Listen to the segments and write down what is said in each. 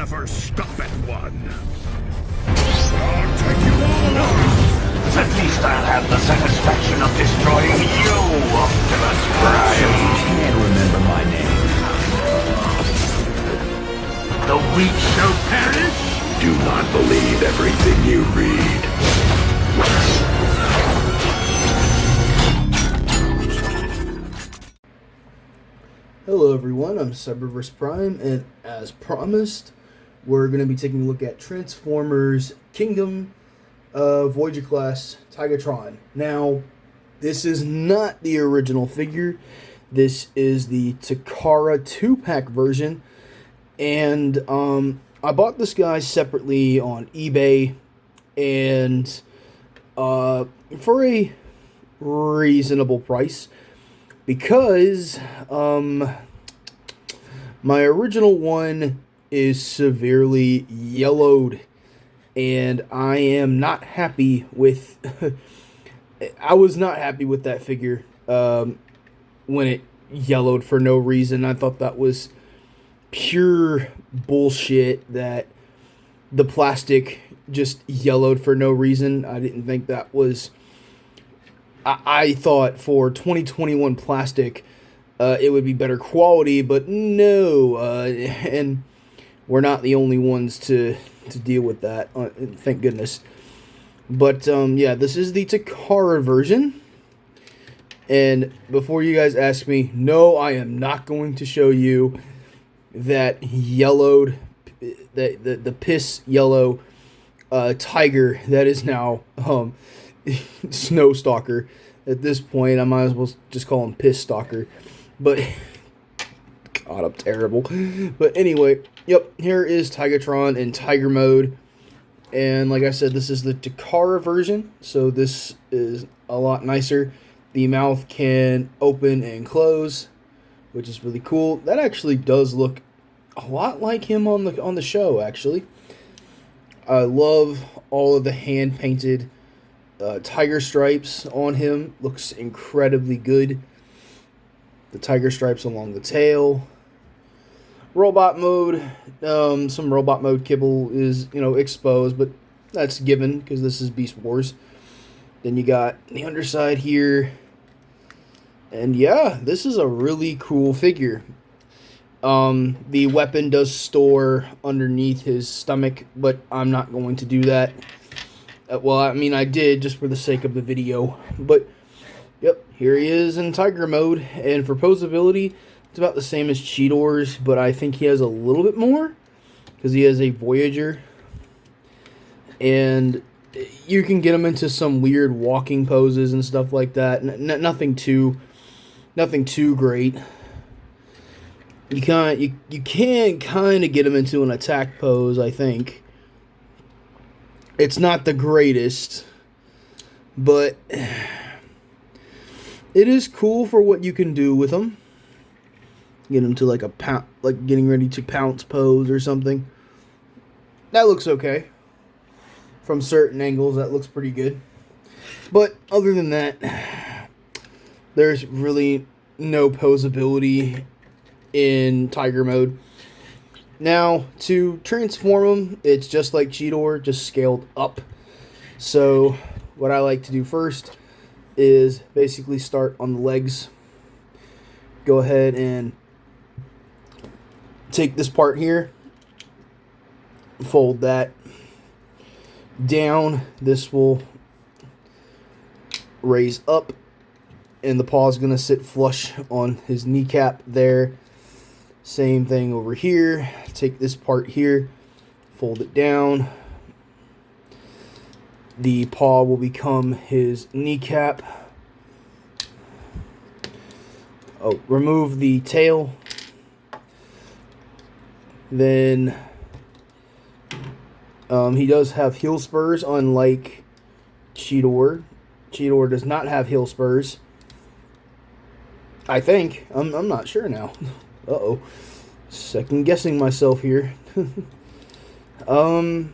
never stop at one. I'll take you all on. At least I'll have the satisfaction of destroying you, Optimus Prime. You can't remember my name. The weak shall perish? Do not believe everything you read. Hello everyone, I'm Cyberverse Prime, and as promised, we're going to be taking a look at Transformers Kingdom Voyager class Tigertron. Now, this is not the original figure. This is the Takara 2-pack version, and I bought this guy separately on eBay, and for a reasonable price, because my original one is severely yellowed, and I am not happy with I was not happy with that figure when it yellowed for no reason. I thought that was pure bullshit that the plastic just yellowed for no reason. I didn't think that was... I thought for 2021 plastic, it would be better quality, but no, and we're not the only ones to deal with that, thank goodness. But, yeah, this is the Takara version, and before you guys ask me, no, I am not going to show you that yellowed, the piss yellow tiger that is now Snow Stalker. At this point, I might as well just call him Piss Stalker. But God, I'm terrible. But anyway, yep, here is Tigertron in Tiger mode. And like I said, this is the Takara version, so this is a lot nicer. The mouth can open and close, which is really cool. That actually does look a lot like him on the show, actually. I love all of the hand-painted tiger stripes on him. Looks incredibly good. The tiger stripes along the tail. Robot mode. Some robot mode kibble is, exposed, but that's given because this is Beast Wars. Then you got the underside here. And yeah, this is a really cool figure. The weapon does store underneath his stomach, but I'm not going to do that. Well, I mean, I did just for the sake of the video. But, yep, here he is in Tiger mode. And for posability, it's about the same as Cheetor's, but I think he has a little bit more because he has a Voyager. And you can get him into some weird walking poses and stuff like that. Nothing too great. You can kind of get him into an attack pose, I think. It's not the greatest, but it is cool for what you can do with him. Get him to like getting ready to pounce pose or something. That looks okay. From certain angles, that looks pretty good. But other than that, there's really no posability in Tiger mode. Now, to transform him, it's just like Cheetor, just scaled up. So, what I like to do first is basically start on the legs. Go ahead and take this part here. Fold that down. This will raise up. And the paw is going to sit flush on his kneecap there. Same thing over here. Take this part here, fold it down. The paw will become his kneecap. Oh, remove the tail. Then he does have heel spurs, unlike Cheetor. Cheetor does not have heel spurs. I think. I'm not sure now. Uh-oh. Second guessing myself here. And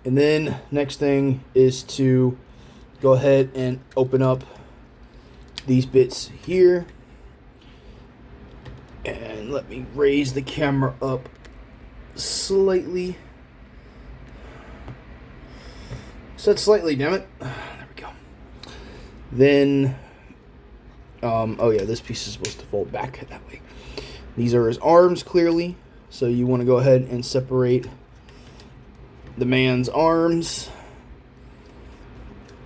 then next thing is to go ahead and open up these bits here. And let me raise the camera up slightly. Set slightly, damn it. There we go. Then, oh yeah, this piece is supposed to fold back that way. These are his arms, clearly. So you want to go ahead and separate the man's arms.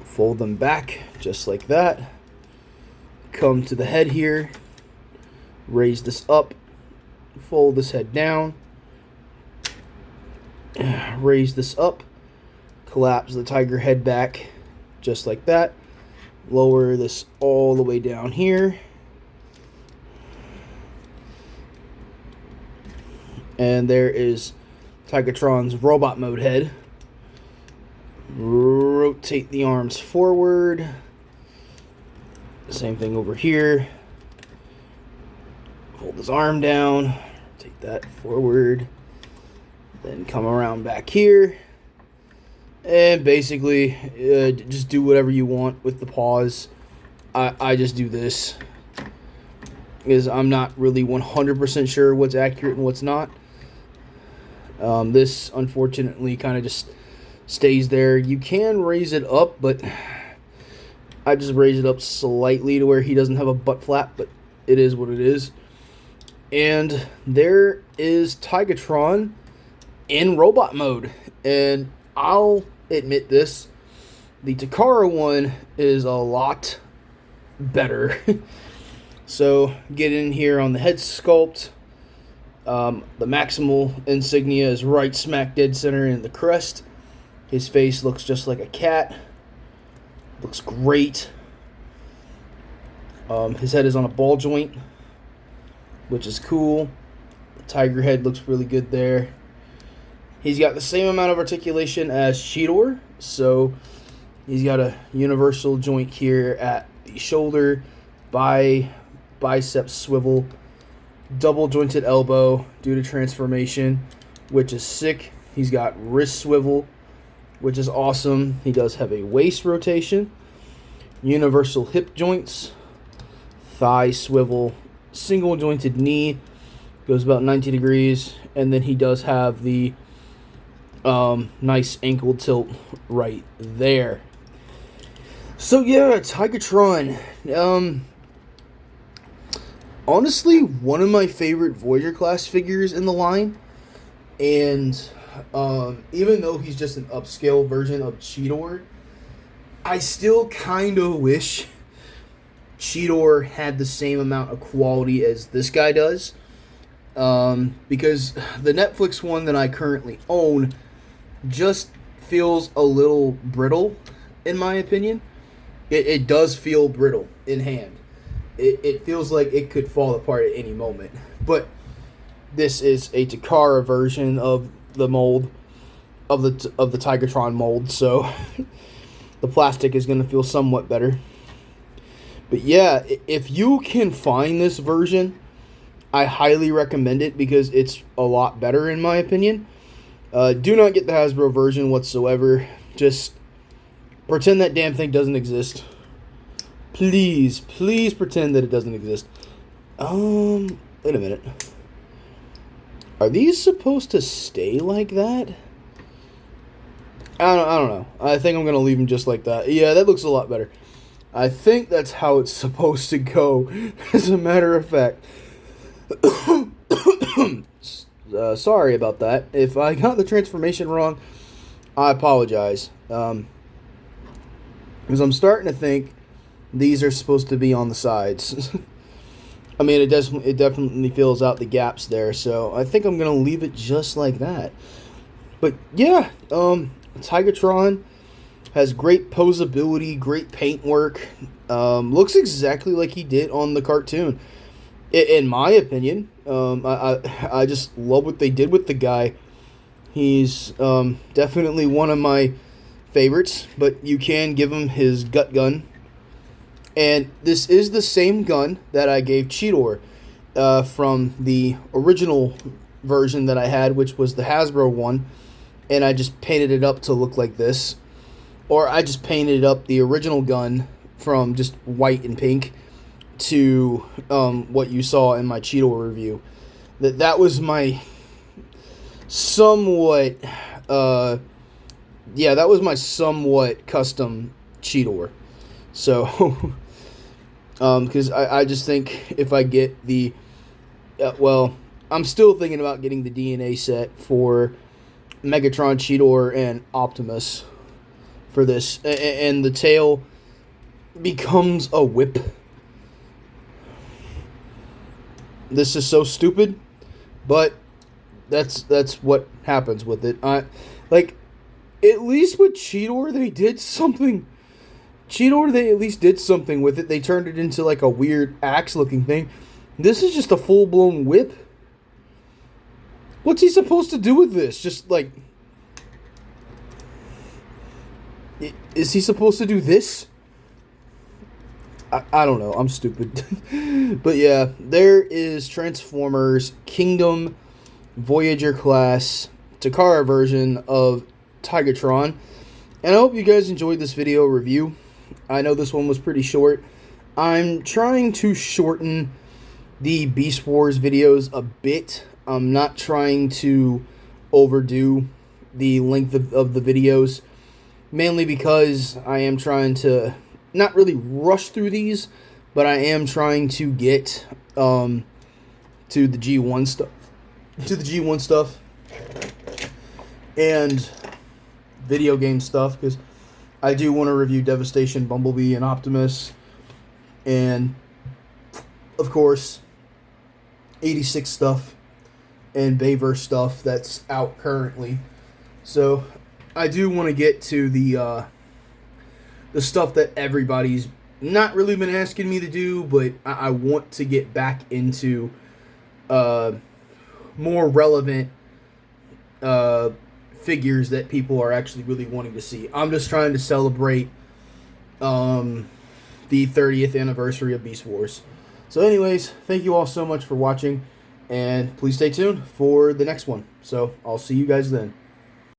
Fold them back, just like that. Come to the head here. Raise this up. Fold this head down. Raise this up. Collapse the tiger head back, just like that. Lower this all the way down here. And there is Tigertron's robot mode head. Rotate the arms forward. Same thing over here. Fold his arm down. Take that forward. Then come around back here. And basically, just do whatever you want with the paws. I just do this, because I'm not really 100% sure what's accurate and what's not. This, unfortunately, kind of just stays there. You can raise it up, but I just raise it up slightly to where he doesn't have a butt flap, but it is what it is. And there is Tigertron in robot mode. And I'll admit this, the Takara one is a lot better. So get in here on the head sculpt. The maximal insignia is right smack dead center in the crest. His face looks just like a cat. Looks great. His head is on a ball joint, which is cool. The tiger head looks really good there. He's got the same amount of articulation as Cheetor, so he's got a universal joint here at the shoulder, bicep swivel, double jointed elbow due to transformation, which is sick. He's got wrist swivel, which is awesome. He does have a waist rotation, universal hip joints, thigh swivel, single jointed knee, goes about 90 degrees, and then he does have the nice ankle tilt right there. So yeah, Tigertron. Honestly, one of my favorite Voyager class figures in the line. And even though he's just an upscale version of Cheetor, I still kind of wish Cheetor had the same amount of quality as this guy does. Because the Netflix one that I currently own just feels a little brittle, in my opinion. It does feel brittle in hand. It feels like it could fall apart at any moment. But this is a Takara version of the mold, of the Tigertron mold, so the plastic is going to feel somewhat better. But yeah, if you can find this version, I highly recommend it because it's a lot better in my opinion. Do not get the Hasbro version whatsoever. Just pretend that damn thing doesn't exist. Please pretend that it doesn't exist. Wait a minute. Are these supposed to stay like that? I don't know. I think I'm going to leave them just like that. Yeah, that looks a lot better. I think that's how it's supposed to go, as a matter of fact. Sorry about that. If I got the transformation wrong, I apologize. Because I'm starting to think these are supposed to be on the sides. I mean, it definitely fills out the gaps there, so I think I'm going to leave it just like that. But yeah, Tigertron has great posability, great paint work. Looks exactly like he did on the cartoon. In my opinion, I just love what they did with the guy. He's definitely one of my favorites, but you can give him his gut gun. And this is the same gun that I gave Cheetor from the original version that I had, which was the Hasbro one. And I just painted it up to look like this. Or I just painted up the original gun from just white and pink to what you saw in my Cheetor review. That was my somewhat, yeah, that was my somewhat custom Cheetor. So, because I just think if I get the, well, I'm still thinking about getting the DNA set for Megatron, Cheetor, and Optimus for this, and the tail becomes a whip. This is so stupid, but that's what happens with it. Like, at least with Cheetor, they did something. Cheetor, they at least did something with it. They turned it into like a weird axe-looking thing. This is just a full-blown whip. What's he supposed to do with this? Just like, is he supposed to do this? I don't know. I'm stupid. But yeah, there is Transformers Kingdom Voyager class Takara version of Tigertron. And I hope you guys enjoyed this video review. I know this one was pretty short. I'm trying to shorten the Beast Wars videos a bit. I'm not trying to overdo the length of the videos, mainly because I am trying to not really rush through these, but I am trying to get to the G1 stuff, and video game stuff, because I do want to review Devastation, Bumblebee, and Optimus, and of course 86 stuff and Bayverse stuff that's out currently. So I do want to get to the stuff that everybody's not really been asking me to do, but I want to get back into more relevant figures that people are actually really wanting to see. I'm just trying to celebrate the 30th anniversary of Beast Wars. So anyways, thank you all so much for watching, and please stay tuned for the next one. So I'll see you guys then.